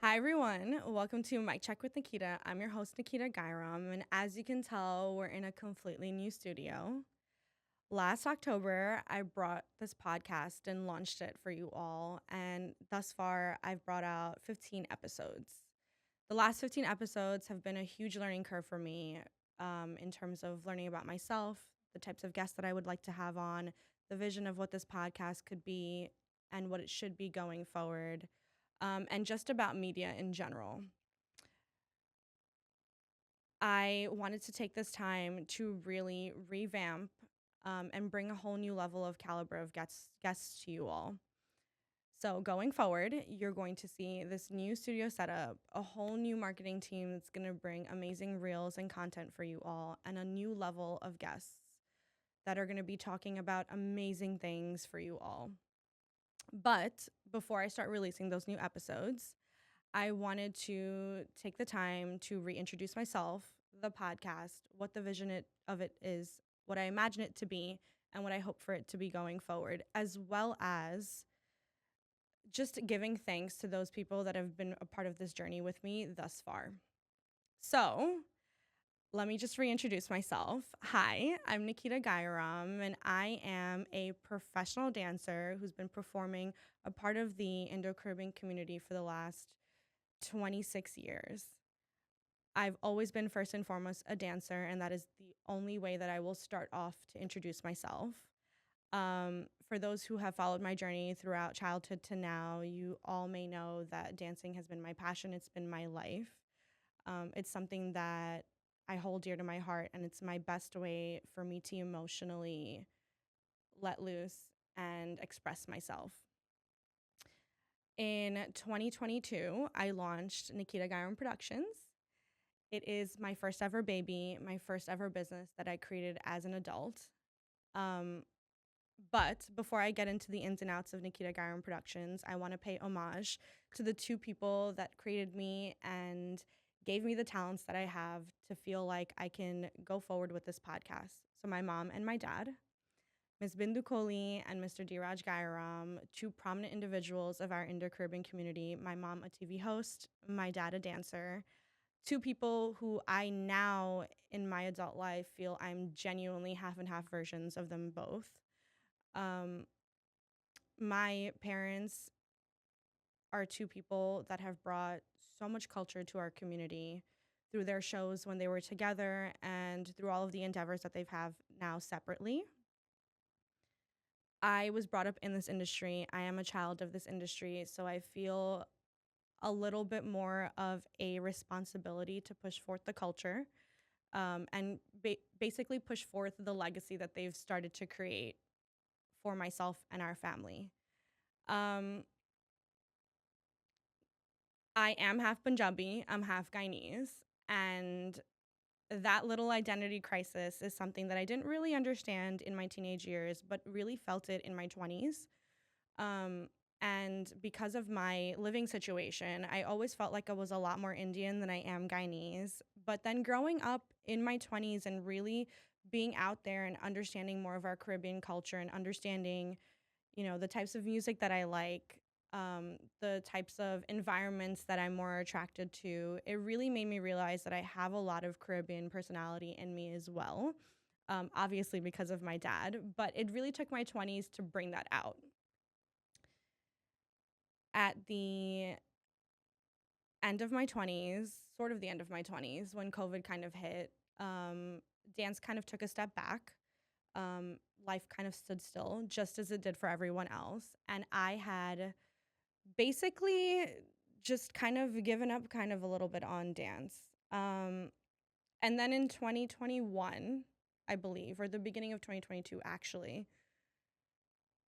Hi, everyone. Welcome to Mic Check with Nikita. I'm your host, Nikita Gairam, and as you can tell, we're in a completely new studio. Last October, I brought this podcast and launched it for you all, and thus far, I've brought out 15 episodes. The last 15 episodes have been a huge learning curve for me in terms of learning about myself, the types of guests that I would like to have on, the vision of what this podcast could be, and what it should be going forward, and just about media in general. I wanted to take this time to really revamp and bring a whole new level of caliber of guests to you all. So going forward, you're going to see this new studio setup, a whole new marketing team that's going to bring amazing reels and content for you all, and a new level of guests that are going to be talking about amazing things for you all. But before I start releasing those new episodes, I wanted to take the time to reintroduce myself, the podcast, what the of it is, what I imagine it to be, and what I hope for it to be going forward, as well as just giving thanks to those people that have been a part of this journey with me thus far. So, let me just reintroduce myself. Hi, I'm Nikita Gairam, and I am a professional dancer who's been performing a part of the Indo-Caribbean community for the last 26 years. I've always been first and foremost a dancer, and that is the only way that I will start off to introduce myself. For those who have followed my journey throughout childhood to now, you all may know that dancing has been my passion. It's been my life. It's something that I hold dear to my heart, and it's my best way for me to emotionally let loose and express myself. In 2022, I launched Nikita Gairam Productions. It is my first ever baby, my first ever business that I created as an adult. Um, but before I get into the ins and outs of Nikita Gairam Productions, I want to pay homage to the two people that created me and gave me the talents that I have to feel like I can go forward with this podcast. So my mom and my dad, Ms. Bindu Kohli and Mr. Diraj Gairam, two prominent individuals of our Indo-Caribbean community. My mom, a TV host, my dad, a dancer. Two people who I now, in my adult life, feel I'm genuinely half and half versions of them both. Um, my parents are two people that have brought so much culture to our community through their shows when they were together and through all of the endeavors that they've have now separately. I was brought up in this industry. I am a child of this industry, so I feel a little bit more of a responsibility to push forth the culture and basically push forth the legacy that they've started to create for myself and our family. Um, I am half Punjabi, I'm half Guyanese, and that little identity crisis is something that I didn't really understand in my teenage years, but really felt it in my 20s. Um, and because of my living situation, I always felt like I was a lot more Indian than I am Guyanese. But then growing up in my 20s and really being out there and understanding more of our Caribbean culture and understanding, the types of music that I like, the types of environments that I'm more attracted to, it really made me realize that I have a lot of Caribbean personality in me as well. Obviously, because of my dad, but it really took my 20s to bring that out. At the end of my 20s, sort of the end of my 20s, when COVID kind of hit, dance kind of took a step back. Life kind of stood still, just as it did for everyone else. And I had basically just kind of given up kind of a little bit on dance. And then in 2021, I believe, or the beginning of 2022, actually,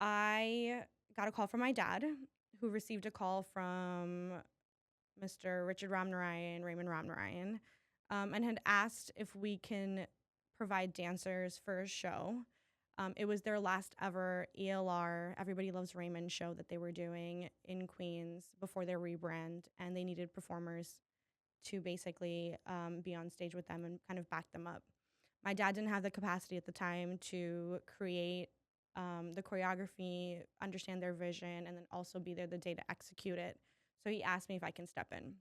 I got a call from my dad, who received a call from Mr. Richard Ramnarayan, Raymond Ramnarayan, and had asked if we can provide dancers for a show. It was their last ever ELR, Everybody Loves Raymond show that they were doing in Queens before their rebrand, and they needed performers to basically be on stage with them and kind of back them up. My dad didn't have the capacity at the time to create the choreography, understand their vision, and then also be there the day to execute it. So he asked me if I can step in.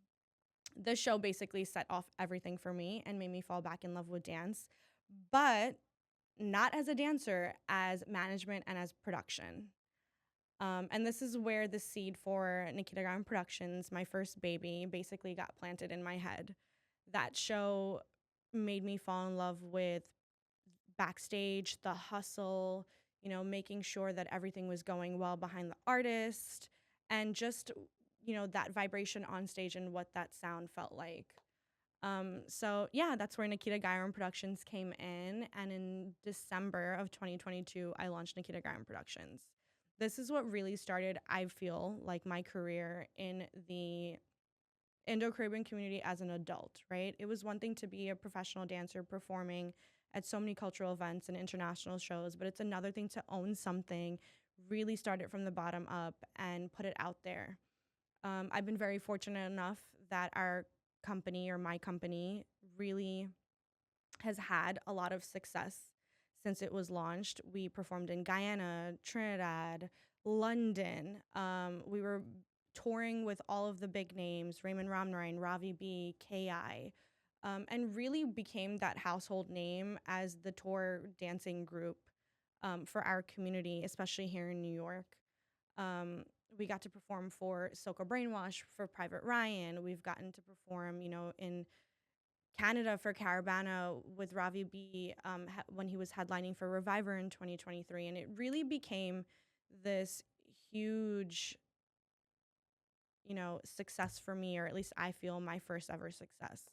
This show basically set off everything for me and made me fall back in love with dance, but not as a dancer, as management and as production. And this is where the seed for Nikita Productions, my first baby, basically got planted in my head. That show made me fall in love with backstage, the hustle, making sure that everything was going well behind the artist, and just, that vibration on stage and what that sound felt like. So yeah, that's where Nikita Productions came in. And in December of 2022, I launched Nikita Productions. This is what really started, I feel like, my career in the Indo-Caribbean community as an adult, right? It was one thing to be a professional dancer performing at so many cultural events and international shows, but it's another thing to own something, really start it from the bottom up and put it out there. I've been very fortunate enough that our company, or my company, really has had a lot of success since it was launched. We performed in Guyana, Trinidad, London. We were touring with all of the big names, Raymond Ramnarine, Ravi B, KI, and really became that household name as the tour dancing group for our community, especially here in New York. We got to perform for Soca Brainwash, for Private Ryan. We've gotten to perform, in Canada for Caravana with Ravi B, when he was headlining for Reviver in 2023. And it really became this huge, success for me, or at least I feel my first ever success.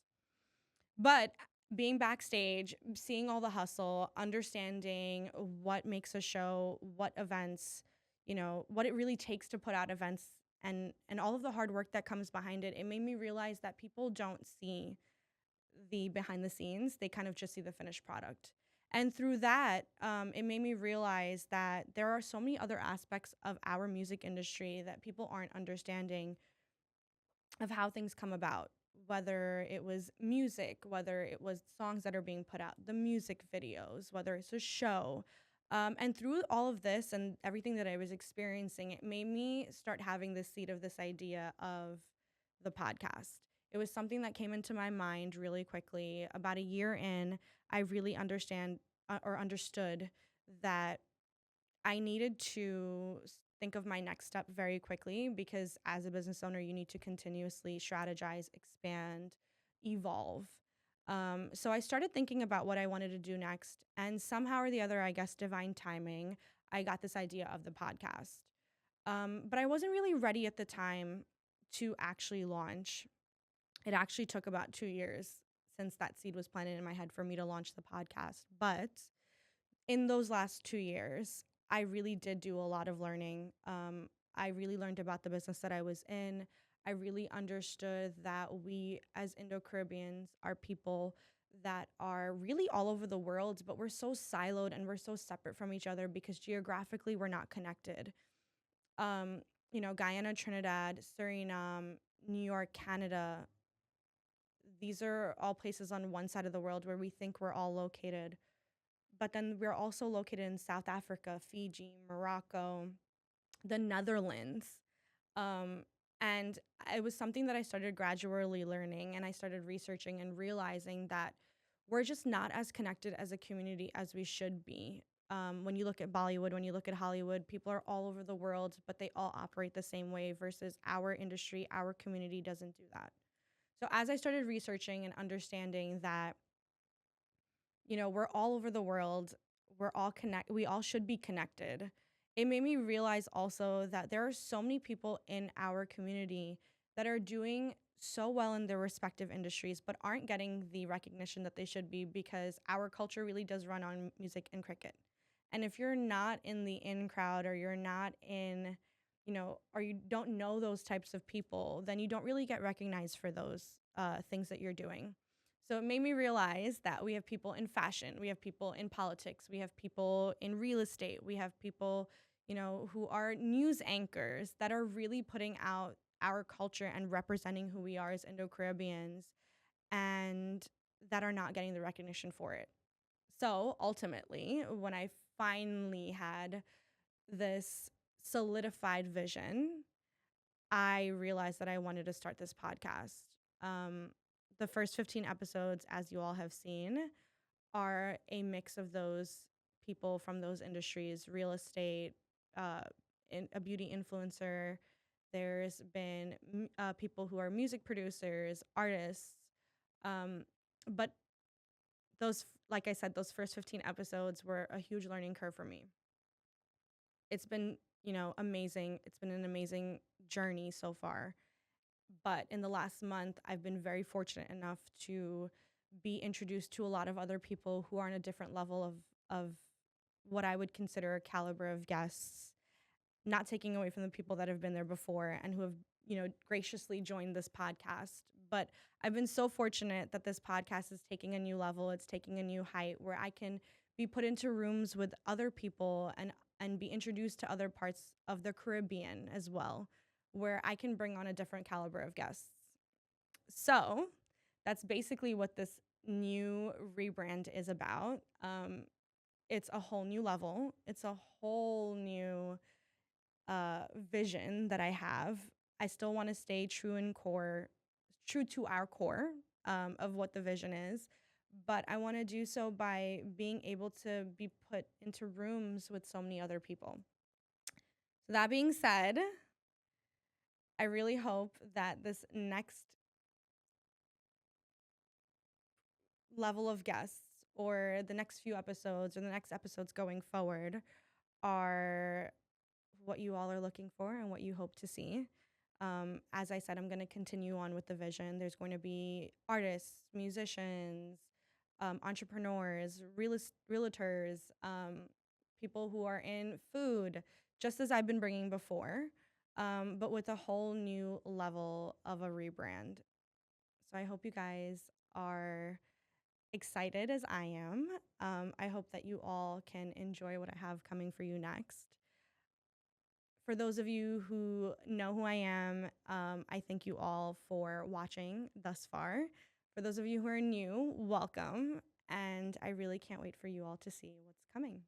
But being backstage, seeing all the hustle, understanding what makes a show, what events, what it really takes to put out events, and all of the hard work that comes behind it, it made me realize that people don't see the behind the scenes. They kind of just see the finished product. And through that, it made me realize that there are so many other aspects of our music industry that people aren't understanding, of how things come about, whether it was music, whether it was songs that are being put out, the music videos, whether it's a show. And through all of this and everything that I was experiencing, it made me start having this seed of this idea of the podcast. It was something that came into my mind really quickly. About a year in, I really understood that I needed to think of my next step very quickly, because as a business owner, you need to continuously strategize, expand, evolve. So I started thinking about what I wanted to do next. And somehow or the other, I guess divine timing, I got this idea of the podcast. But I wasn't really ready at the time to actually launch. It actually took about 2 years since that seed was planted in my head for me to launch the podcast. But in those last 2 years, I really did do a lot of learning. I really learned about the business that I was in. I really understood that we, as Indo Caribbeans, are people that are really all over the world, but we're so siloed and we're so separate from each other because geographically we're not connected. Guyana, Trinidad, Suriname, New York, Canada, these are all places on one side of the world where we think we're all located. But then we're also located in South Africa, Fiji, Morocco, the Netherlands. Um, and it was something that I started gradually learning, and I started researching and realizing that we're just not as connected as a community as we should be. When you look at Bollywood, when you look at Hollywood, people are all over the world, but they all operate the same way, versus our industry, our community doesn't do that. So as I started researching and understanding that, we're all over the world, we all should be connected. It made me realize also that there are so many people in our community that are doing so well in their respective industries, but aren't getting the recognition that they should be, because our culture really does run on music and cricket. And if you're not in the in crowd, or you're not in, or you don't know those types of people, then you don't really get recognized for those things that you're doing. So it made me realize that we have people in fashion, we have people in politics, we have people in real estate, we have people, who are news anchors that are really putting out our culture and representing who we are as Indo Caribbeans, and that are not getting the recognition for it. So ultimately, when I finally had this solidified vision, I realized that I wanted to start this podcast. Um, the first 15 episodes, as you all have seen, are a mix of those people from those industries: real estate, uh, a beauty influencer. There's been people who are music producers, artists. Um, but like I said, those first 15 episodes were a huge learning curve for me. It's been, amazing. It's been an amazing journey so far. But in the last month, I've been very fortunate enough to be introduced to a lot of other people who are on a different level of what I would consider a caliber of guests, not taking away from the people that have been there before and who have, graciously joined this podcast. But I've been so fortunate that this podcast is taking a new level. It's taking a new height where I can be put into rooms with other people and be introduced to other parts of the Caribbean as well, where I can bring on a different caliber of guests. So that's basically what this new rebrand is about. It's a whole new level. It's a whole new vision that I have. I still want to stay true to our core of what the vision is, but I want to do so by being able to be put into rooms with so many other people. So that being said, I really hope that this next level of guests or the next few episodes or the next episodes going forward are what you all are looking for and what you hope to see. As I said, I'm going to continue on with the vision. There's going to be artists, musicians, entrepreneurs, realtors, people who are in food, just as I've been bringing before, but with a whole new level of a rebrand. So I hope you guys are excited as I am. I hope that you all can enjoy what I have coming for you next. For those of you who know who I am, I thank you all for watching thus far. For those of you who are new, welcome. And I really can't wait for you all to see what's coming.